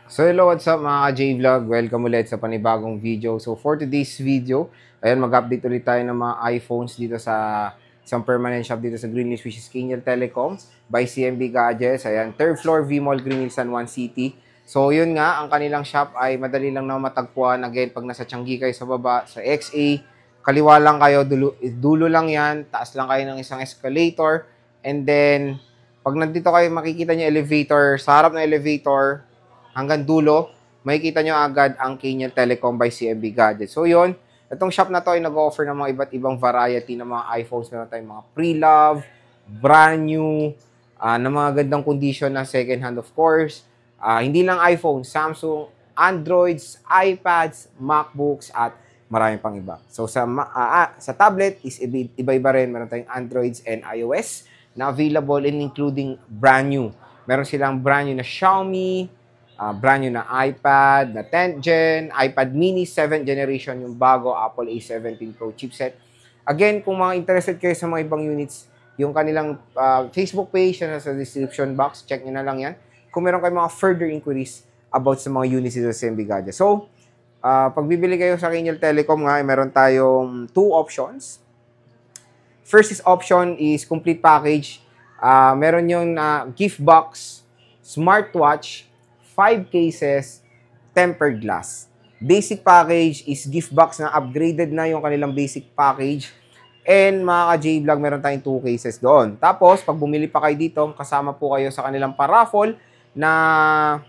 So hello, what's up mga ka-J-Vlog? Welcome ulit sa panibagong video. So for today's video, ayan, mag-update ulit tayo ng mga iPhones dito sa isang permanent shop dito sa Greenleaf, which is Kingel Telecom by CMB Gadgets. Ayan, third floor, V-Mall, Greenleaf, San Juan City. So yun nga, ang kanilang shop ay madali lang na matagpuan. Again, pag nasa Changi kayo sa baba, sa XA, kaliwa lang kayo, dulo lang yan, taas lang kayo ng isang escalator. And then, pag nandito kayo, makikita nyo elevator, sa harap ng elevator, hanggang dulo, makikita nyo agad ang Kenya Telecom by CMB Gadgets. So yun, itong shop na to ay nag-offer ng mga iba't ibang variety ng mga iPhones. Meron tayong mga pre-love, brand new, na mga gandang condition na second hand of course. Hindi lang iPhone, Samsung, Androids, iPads, MacBooks, at marami pang iba. So sa tablet is iba-iba rin. Meron tayong Androids and iOS na available and including brand new. Meron silang brand new na Xiaomi, brand new na iPad, na 10th gen, iPad mini 7th generation, yung bago Apple A17 Pro chipset. Again, kung mga interested kayo sa mga ibang units, yung kanilang Facebook page na sa description box, check nyo na lang yan. Kung meron kayong mga further inquiries about sa mga units dito sa CMB Gadgets. So, pag bibili kayo sa Kingel Telecom nga, meron tayong two options. First option is complete package. Meron yung gift box, smartwatch, 5 cases, tempered glass. Basic package is gift box na upgraded na yung kanilang basic package. And mga ka-J-Vlog, meron tayong 2 cases doon. Tapos, pag bumili pa kayo dito, kasama po kayo sa kanilang paraffle na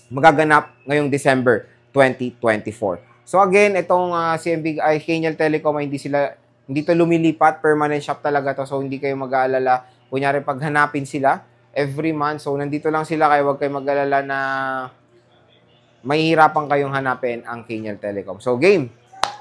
magaganap ngayong December 2024. So again, itong CMB ay Kingel Telecom ay hindi to lumilipat, permanent shop talaga to. So hindi kayo mag-aalala. Kunyari pag hanapin sila every month. So nandito lang sila, kaya huwag kayo mag-aalala na mahihirapan kayong hanapin ang Kingel Telecom. So game.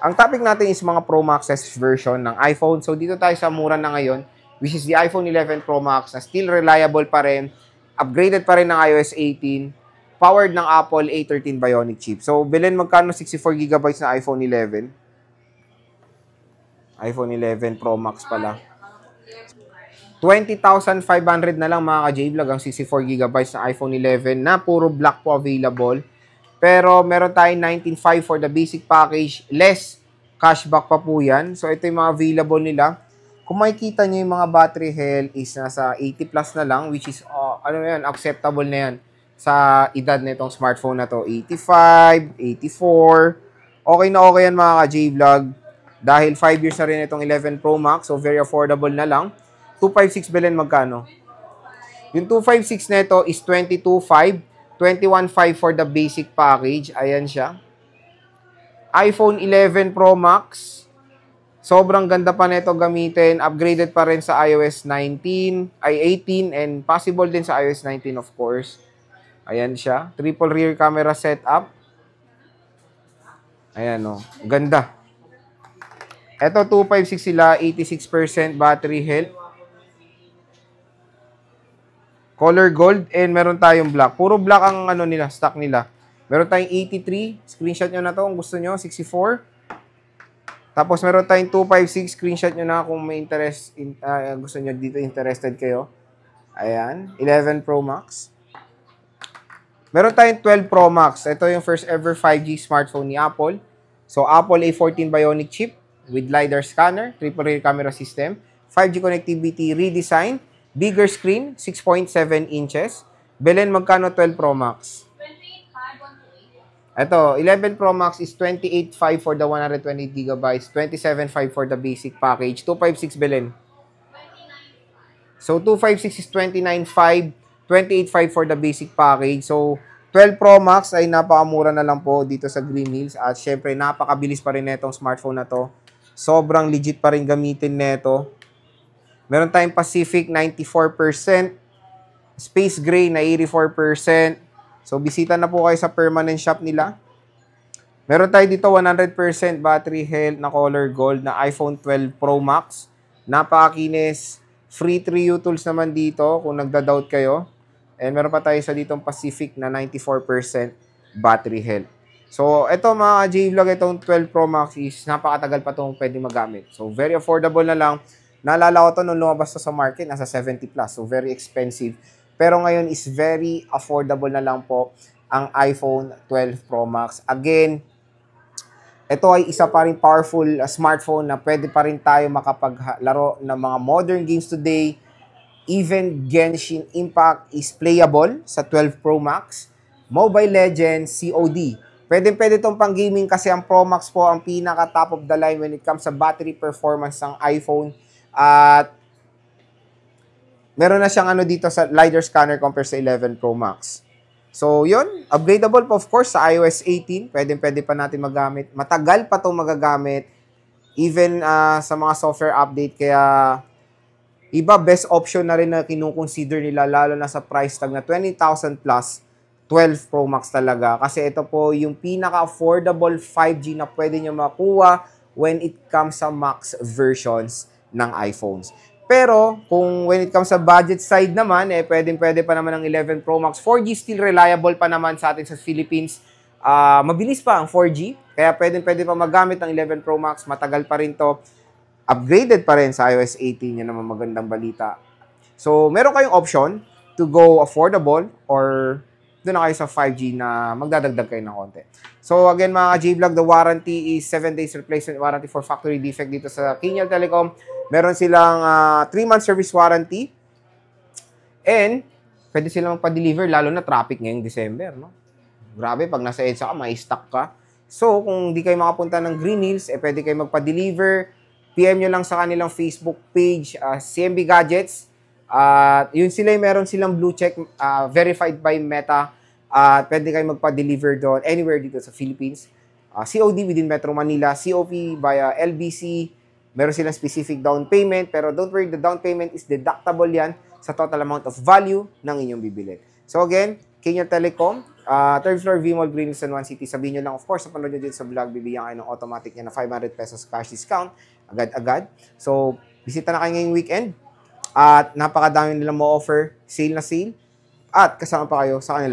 Ang topic natin is mga Pro Max version ng iPhone. So dito tayo sa mura na ngayon, which is the iPhone 11 Pro Max na still reliable pa rin, upgraded pa rin ng iOS 18, powered ng Apple A13 Bionic chip. So bilhin magkano 64GB na iPhone 11? iPhone 11 Pro Max pala. 20,500 na lang mga ka-J-Vlog ang 64GB na iPhone 11 na puro black po available. Pero meron tayong 19,500 for the basic package. Less cashback pa po yan. So ito yung mga available nila. Kung makikita nyo yung mga battery health is nasa 80 plus na lang, which is acceptable na yan sa edad na itong smartphone na to. 85, 84. Okay na okay yan mga ka-J-Vlog. Dahil 5 years na rin itong 11 Pro Max. So very affordable na lang. 256 bilhin magkano? Yung 256 nito is 22,500, 21,500 for the basic package. Ayan siya. iPhone 11 Pro Max. Sobrang ganda pa nito gamitin. Upgraded pa rin sa iOS 18 and possible din sa iOS 19 of course. Ayan siya. Triple rear camera setup. Ayan o. Ganda. Ito 256 sila, 86% battery health. Color gold and meron tayong black. Puro black ang nila, stock nila. Meron tayong 83. Screenshot nyo na to kung gusto nyo. 64. Tapos meron tayong 256. Screenshot nyo na kung may interest. Gusto nyo dito, interested kayo. Ayan. 11 Pro Max. Meron tayong 12 Pro Max. Ito yung first ever 5G smartphone ni Apple. So Apple A14 Bionic chip with LiDAR scanner, triple rear camera system, 5G connectivity redesign, bigger screen, 6.7 inches. Belen, magkano 12 Pro Max? 28,500. Ito, 11 Pro Max is 28,500 for the 128GB, 27,500 for the basic package. 256 Belen. So, 256 is 29,500, 28,500 for the basic package. So, 12 Pro Max ay napakamura na lang po dito sa Green Hills. At syempre, napakabilis pa rin netong smartphone na to. Sobrang legit pa rin gamitin neto. Meron tayong Pacific 94%, Space Gray na 84%. So, bisita na po kayo sa permanent shop nila. Meron tayo dito 100% battery health na color gold na iPhone 12 Pro Max. Napakakinis. Free 3U tools naman dito kung nagda-doubt kayo. And meron pa tayo sa ditong Pacific na 94% battery health. So, ito mga J-Vlog, itong 12 Pro Max is napakatagal pa itong pwede magamit. So, very affordable na lang. Naalala ko ito nung lumabas to sa market, nasa 70 plus. So, very expensive. Pero ngayon is very affordable na lang po. ang iPhone 12 Pro Max. Again, ito ay isa pa rin powerful smartphone na pwede pa rin tayo makapaglaro ng mga modern games today. Even Genshin Impact is playable sa 12 Pro Max. Mobile Legends, COD. Pwede itong pang gaming kasi ang Pro Max po ang pinaka top of the line when it comes sa battery performance ng iPhone. At meron na siyang dito sa LiDAR scanner compared sa 11 Pro Max. So, yun. Upgradable po, of course, sa iOS 18. Pwede pa natin magamit. Matagal pa itong magagamit. Even sa mga software update. Kaya, iba, best option na rin na kinukonsider nila, lalo na sa price tag na 20,000 plus, 12 Pro Max talaga. Kasi ito po yung pinaka-affordable 5G na pwede nyo makuha when it comes sa max versions ng iPhones. Pero, kung when it comes sa budget side naman, pwede pa naman ang 11 Pro Max. 4G still reliable pa naman sa atin sa Philippines. Mabilis pa ang 4G. Kaya pwede pa magamit ang 11 Pro Max. Matagal pa rin to. Upgraded pa rin sa iOS 18. Yan naman magandang balita. So, meron kayong option to go affordable or doon na kayo sa 5G na magdadagdag kayo ng konti. So, again, mga J-Vlog, the warranty is 7 days replacement warranty for factory defect dito sa Kenyal Telecom. Meron silang 3-month service warranty. And, pwede silang magpa-deliver, lalo na traffic ngayong December, no? Grabe, pag nasa EDSA ka, may stock ka. So, kung di kayo makapunta ng Green Hills, pwede kayo magpa-deliver. PM nyo lang sa kanilang Facebook page, CMB Gadgets. Yun sila, meron silang blue check, verified by Meta. Pwede kayo magpa-deliver doon anywhere dito sa Philippines. COD within Metro Manila, COP via LBC. Meron silang specific down payment, pero don't worry, the down payment is deductible yan sa total amount of value ng inyong bibilin. So again, Kenyal Telecom, 3rd floor, V-Mall, Green San Juan City. Sabihin nyo lang, of course, napanood nyo dito sa vlog, bibigyan kayo ng automatic niya na 500 pesos cash discount, agad-agad. So, bisita na kayo ngayong weekend. At napakadami nilang mo-offer, sale na sale. At kasama pa kayo sa kanila.